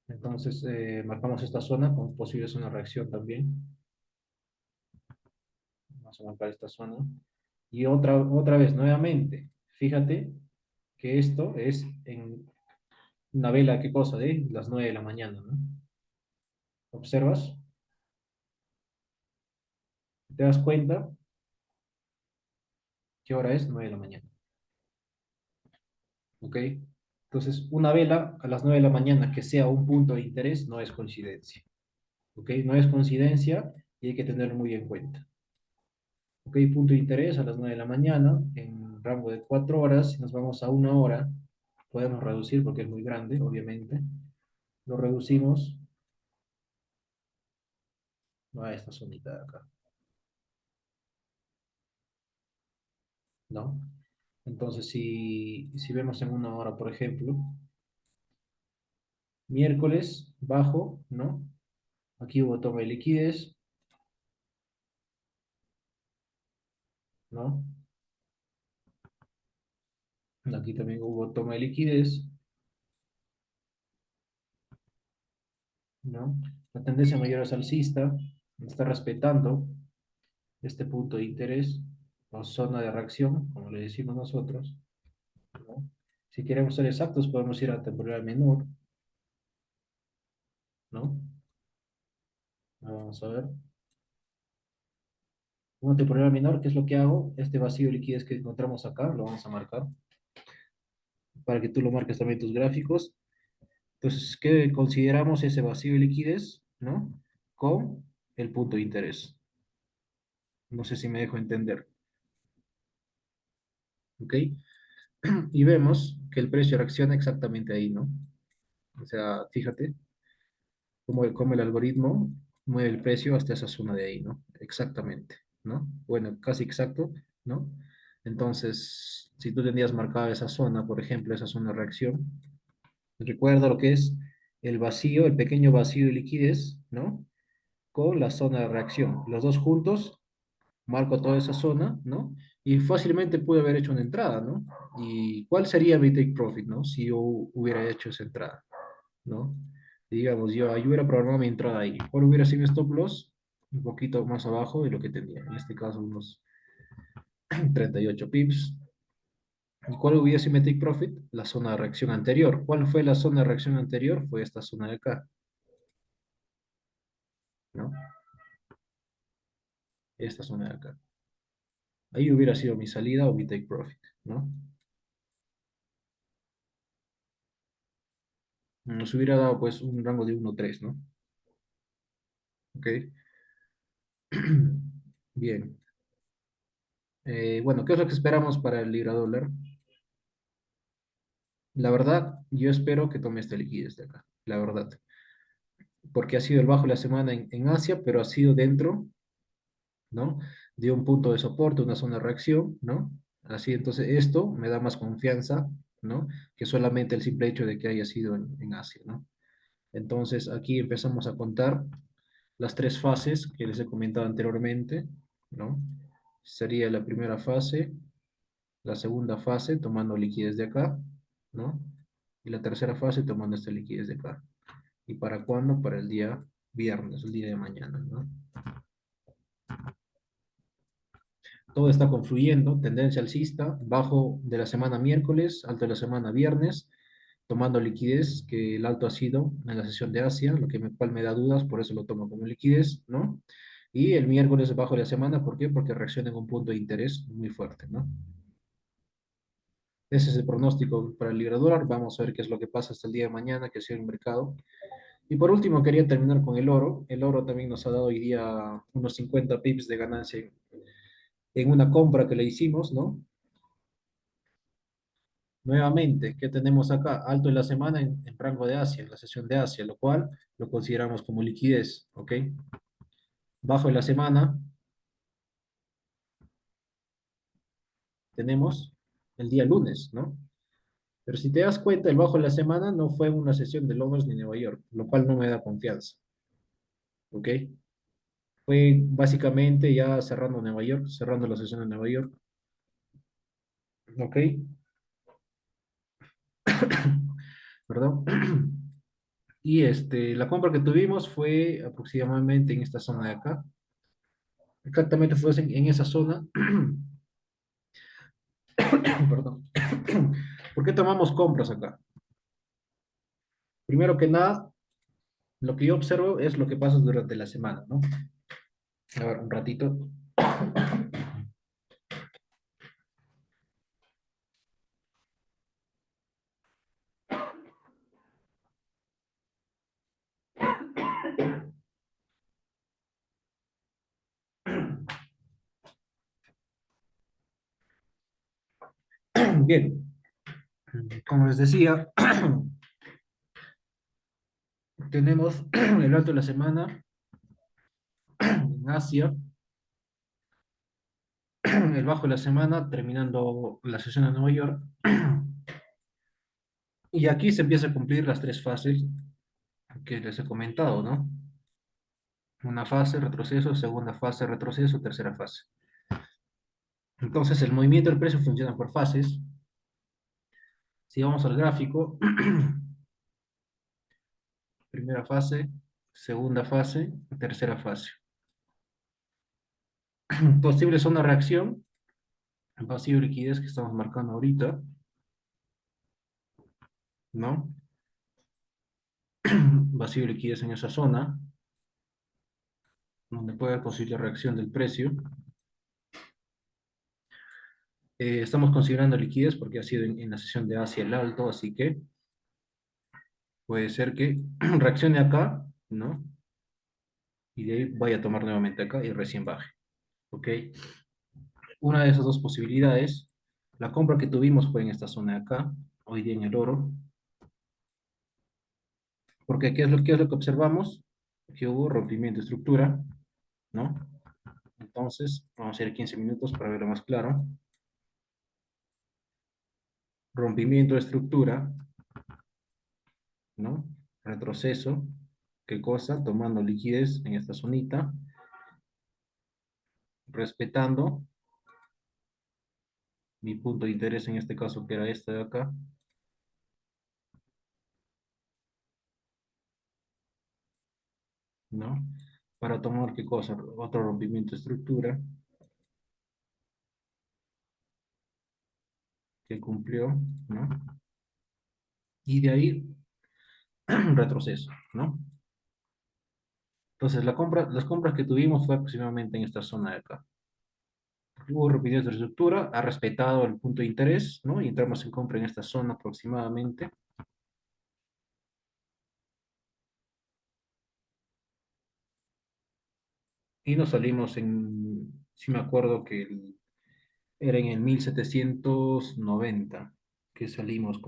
Entonces marcamos esta zona como posible zona de reacción también. Vamos a marcar esta zona. Y otra vez, nuevamente, fíjate que esto es en una vela, ¿qué cosa? De las 9 de la mañana, ¿no? ¿Observas? ¿Te das cuenta qué hora es? 9 de la mañana, ¿ok? Entonces, una vela a las 9 de la mañana que sea un punto de interés no es coincidencia, ¿ok? No es coincidencia y hay que tenerlo muy en cuenta. ¿Ok? Punto de interés a las 9 de la mañana en rango de 4 horas. Si nos vamos a una hora, podemos reducir porque es muy grande, obviamente. Lo reducimos a esta zonita de acá, ¿no? Entonces, si vemos en una hora, por ejemplo, miércoles, bajo, ¿no? Aquí hubo toma de liquidez, ¿no? Aquí también hubo toma de liquidez, ¿no? La tendencia mayor es alcista, está respetando este punto de interés o zona de reacción, como le decimos nosotros, ¿no? Si queremos ser exactos, podemos ir a temporal menor, ¿no? Vamos a ver. Un problema menor, ¿qué es lo que hago? Este vacío de liquidez que encontramos acá, lo vamos a marcar para que tú lo marques también en tus gráficos. Entonces, ¿qué consideramos ese vacío de liquidez, ¿no? Con el punto de interés. No sé si me dejo entender, ¿ok? Y vemos que el precio reacciona exactamente ahí, ¿no? O sea, fíjate cómo el algoritmo mueve el precio hasta esa zona de ahí, ¿no? Exactamente, ¿no? Bueno, casi exacto, ¿no? Entonces, si tú tenías marcada esa zona, por ejemplo, esa zona de reacción, recuerda lo que es el vacío, el pequeño vacío de liquidez, ¿no? Con la zona de reacción. Los dos juntos, marco toda esa zona, ¿no? Y fácilmente pude haber hecho una entrada, ¿no? ¿Y cuál sería mi take profit, ¿no? Si yo hubiera hecho esa entrada, ¿no? Digamos, yo hubiera programado mi entrada ahí. ¿Cuál hubiera sido mi stop loss? Un poquito más abajo de lo que tenía. En este caso, unos 38 pips. ¿Y cuál hubiera sido mi take profit? La zona de reacción anterior. ¿Cuál fue la zona de reacción anterior? Fue esta zona de acá, ¿no? Esta zona de acá. Ahí hubiera sido mi salida o mi take profit, ¿no? Nos hubiera dado pues un rango de 1-3, ¿no? Ok. Bien. Bueno, ¿qué es lo que esperamos para el libra dólar? La verdad, yo espero que tome esta liquidez de acá, la verdad, porque ha sido el bajo de la semana en Asia, pero ha sido dentro, ¿no? De un punto de soporte, una zona de reacción, ¿no? Así, entonces esto me da más confianza, ¿no? Que solamente el simple hecho de que haya sido en Asia, ¿no? Entonces aquí empezamos a contar las tres fases que les he comentado anteriormente, ¿no? Sería la primera fase, la segunda fase tomando liquidez de acá, ¿no? Y la tercera fase tomando esta liquidez de acá. ¿Y para cuándo? Para el día viernes, el día de mañana, ¿no? Todo está confluyendo, tendencia alcista, bajo de la semana miércoles, alto de la semana viernes, tomando liquidez, que el alto ha sido en la sesión de Asia, lo que cual me da dudas, por eso lo tomo como liquidez, ¿no? Y el miércoles bajo de la semana, ¿por qué? Porque reacciona en un punto de interés muy fuerte, ¿no? Ese es el pronóstico para el libra dólar. Vamos a ver qué es lo que pasa hasta el día de mañana, que sigue el mercado. Y por último, quería terminar con el oro. El oro también nos ha dado hoy día unos 50 pips de ganancia en una compra que le hicimos, ¿no? Nuevamente, ¿qué tenemos acá? Alto en la semana en rango de Asia, en la sesión de Asia, lo cual lo consideramos como liquidez, ¿ok? Bajo en la semana tenemos el día lunes, ¿no? Pero si te das cuenta, el bajo de la semana no fue una sesión de Londres ni Nueva York, lo cual no me da confianza, ¿ok? Fue básicamente ya cerrando Nueva York, cerrando la sesión de Nueva York, ¿ok? Perdón. Y la compra que tuvimos fue aproximadamente en esta zona de acá. Exactamente fue en esa zona. Perdón. ¿Por qué tomamos compras acá? Primero que nada, lo que yo observo es lo que pasa durante la semana, ¿no? A ver, un ratito. Bien, como les decía, tenemos el alto de la semana en Asia, el bajo de la semana terminando la sesión de Nueva York. Y aquí se empieza a cumplir las tres fases que les he comentado, ¿no? Una fase, retroceso, segunda fase, retroceso, tercera fase. Entonces, el movimiento del precio funciona por fases. Si vamos al gráfico, primera fase, segunda fase, tercera fase. Posible zona de reacción, vacío de liquidez que estamos marcando ahorita, ¿no? Vacío de liquidez en esa zona. donde puede haber posible reacción del precio. Estamos considerando liquidez porque ha sido en la sesión de hacia el alto, así que puede ser que reaccione acá, ¿no? Y de ahí vaya a tomar nuevamente acá y recién baje, ¿ok? Una de esas dos posibilidades, la compra que tuvimos fue en esta zona de acá, hoy día en el oro, porque qué es lo que observamos? Que hubo rompimiento de estructura, ¿no? Entonces, vamos a ir 15 minutos para verlo más claro. Rompimiento de estructura, ¿no? Retroceso, ¿qué cosa? Tomando liquidez en esta zonita, respetando mi punto de interés en este caso, que era este de acá, ¿no? Para tomar, ¿qué cosa? Otro rompimiento de estructura que cumplió, ¿no? Y de ahí, retroceso, ¿no? Entonces, las compras que tuvimos fue aproximadamente en esta zona de acá. Hubo rapidez de estructura, ha respetado el punto de interés, ¿no? Y entramos en compra en esta zona aproximadamente. Y nos salimos si me acuerdo que era en el 1790 que salimos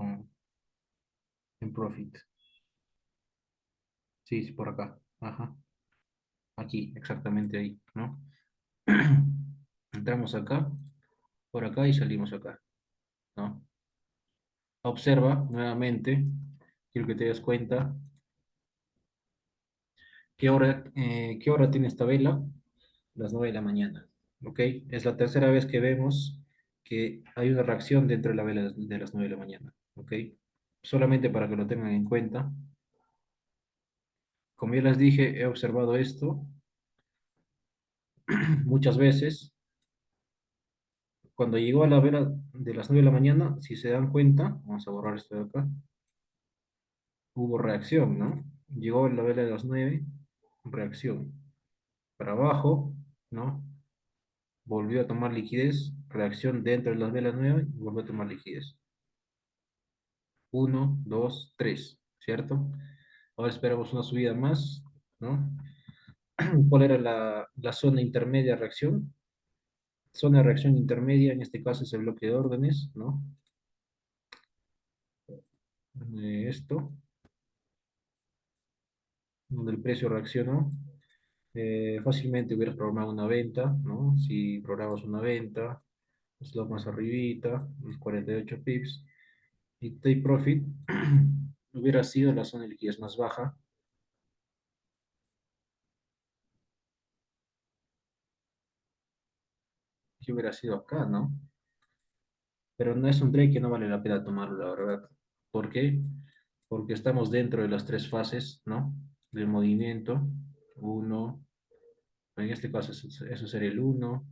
en profit. Sí, sí, por acá. Ajá. Aquí, exactamente ahí, ¿no? Entramos acá, por acá y salimos acá, ¿no? Observa nuevamente, quiero que te des cuenta qué hora tiene esta vela, las 9 de la mañana, ¿ok? Es la tercera vez que vemos que hay una reacción dentro de la vela de las 9 de la mañana, ¿ok? Solamente para que lo tengan en cuenta. Como ya les dije, he observado esto muchas veces. Cuando llegó a la vela de las 9 de la mañana, si se dan cuenta, vamos a borrar esto de acá, hubo reacción, ¿no? Llegó la vela de las 9, reacción. Para abajo, ¿no? Volvió a tomar liquidez, reacción dentro de las velas 9 y volvió a tomar liquidez. Uno, 2, 3, ¿cierto? Ahora esperamos una subida más, ¿no? ¿Cuál era la zona intermedia de reacción? Zona de reacción intermedia, en este caso es el bloque de órdenes, ¿no? Esto, donde el precio reaccionó. Fácilmente hubieras programado una venta, ¿no? Si programas una venta, stop más arribita, los 48 pips, y take profit hubiera sido la zona de liquidez más baja, que hubiera sido acá, ¿no? Pero no es un trade que no vale la pena tomarlo, la verdad. ¿Por qué? Porque estamos dentro de las tres fases, ¿no? Del movimiento. Uno, en este caso eso sería el uno,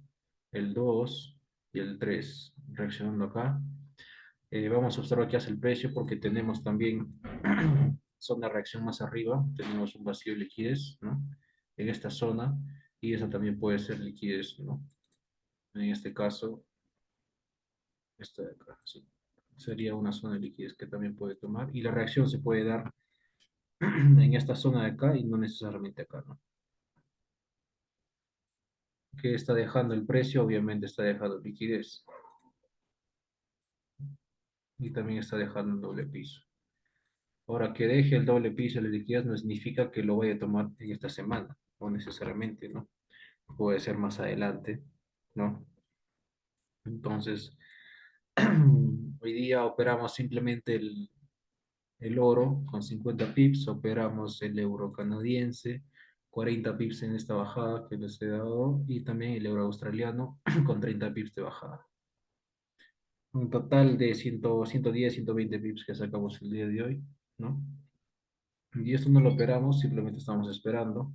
el 2 y el 3 reaccionando acá. Vamos a observar qué hace el precio porque tenemos también zona de reacción más arriba, tenemos un vacío de liquidez, ¿no? En esta zona, y esa también puede ser liquidez, ¿no? En este caso, esta de acá, sí. Sería una zona de liquidez que también puede tomar, y la reacción se puede dar en esta zona de acá y no necesariamente acá, ¿no? ¿Qué está dejando el precio? Obviamente está dejando liquidez y también está dejando un doble piso. Ahora, que deje el doble piso de la liquidez no significa que lo vaya a tomar en esta semana, no necesariamente, ¿no? Puede ser más adelante, ¿no? Entonces, hoy día operamos simplemente el oro con 50 pips, operamos el euro canadiense, 40 pips en esta bajada que les he dado, y también el euro australiano con 30 pips de bajada. Un total de 100, 110, 120 pips que sacamos el día de hoy, ¿no? Y esto no lo operamos, simplemente estamos esperando,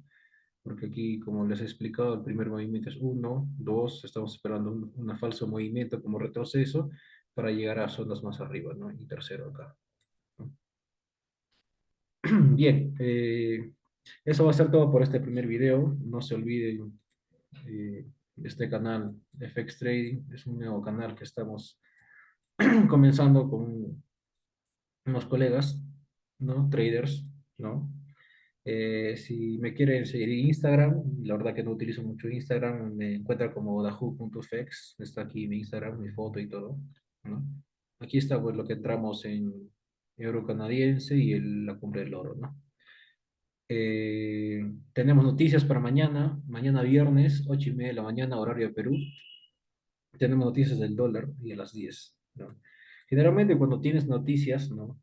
porque aquí, como les he explicado, el primer movimiento es uno, dos, estamos esperando un falso movimiento como retroceso para llegar a zonas más arriba, ¿no? Y tercero acá, ¿no? Bien, Eso va a ser todo por este primer video. No se olviden, este canal FX Trading es un nuevo canal que estamos comenzando con unos colegas, ¿no? Traders, ¿no? Si me quieren seguir en Instagram, la verdad que no utilizo mucho Instagram, me encuentra como dahu.fex, está aquí mi Instagram, mi foto y todo, ¿no? Aquí está pues lo que entramos en euro canadiense y la cumbre del oro, ¿no? Tenemos noticias para mañana, mañana viernes, 8:30 de la mañana, horario de Perú. Tenemos noticias del dólar y a las 10, ¿no? Generalmente cuando tienes noticias, ¿no?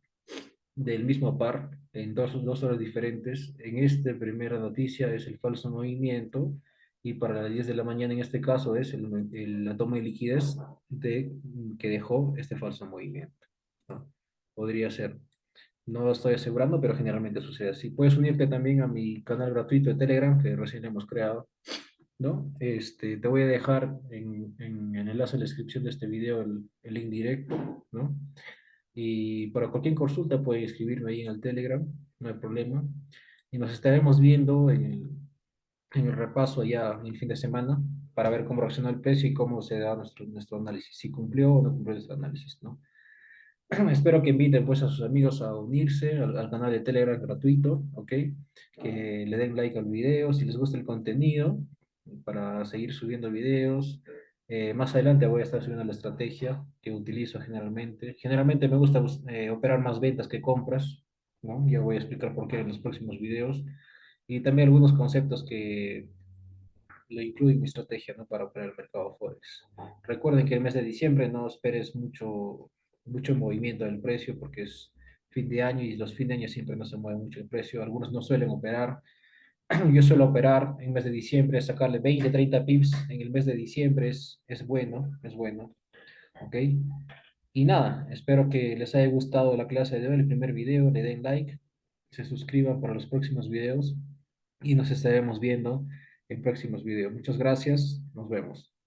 Del mismo par en dos horas diferentes. En esta primera noticia es el falso movimiento y para las 10 de la mañana en este caso es la toma de liquidez que dejó este falso movimiento, ¿no? Podría ser. No lo estoy asegurando, pero generalmente sucede así. Puedes unirte también a mi canal gratuito de Telegram que recién hemos creado, ¿no? Te voy a dejar en el enlace en la descripción de este video el link directo, ¿no? Y para cualquier consulta puede escribirme ahí en el Telegram, no hay problema. Y nos estaremos viendo en el repaso ya en el fin de semana para ver cómo reacciona el precio y cómo se da nuestro análisis, si cumplió o no cumplió nuestro análisis, ¿no? Espero que inviten pues a sus amigos a unirse al canal de Telegram gratuito, ¿ok? Que le den like al video si les gusta el contenido para seguir subiendo videos. Más adelante voy a estar subiendo la estrategia que utilizo generalmente. Generalmente me gusta operar más ventas que compras, ¿no? Ya voy a explicar por qué en los próximos videos. Y también algunos conceptos que lo incluyo en mi estrategia, ¿no? Para operar el mercado Forex. Recuerden que el mes de diciembre no esperes mucho movimiento del precio porque es fin de año y los fin de año siempre no se mueve mucho el precio. Algunos no suelen operar. Yo suelo operar en mes de diciembre, sacarle 20, 30 pips en el mes de diciembre es bueno, es bueno. ¿Ok? Y nada, espero que les haya gustado la clase de hoy, el primer video, le den like, se suscriban para los próximos videos y nos estaremos viendo en próximos videos. Muchas gracias, nos vemos.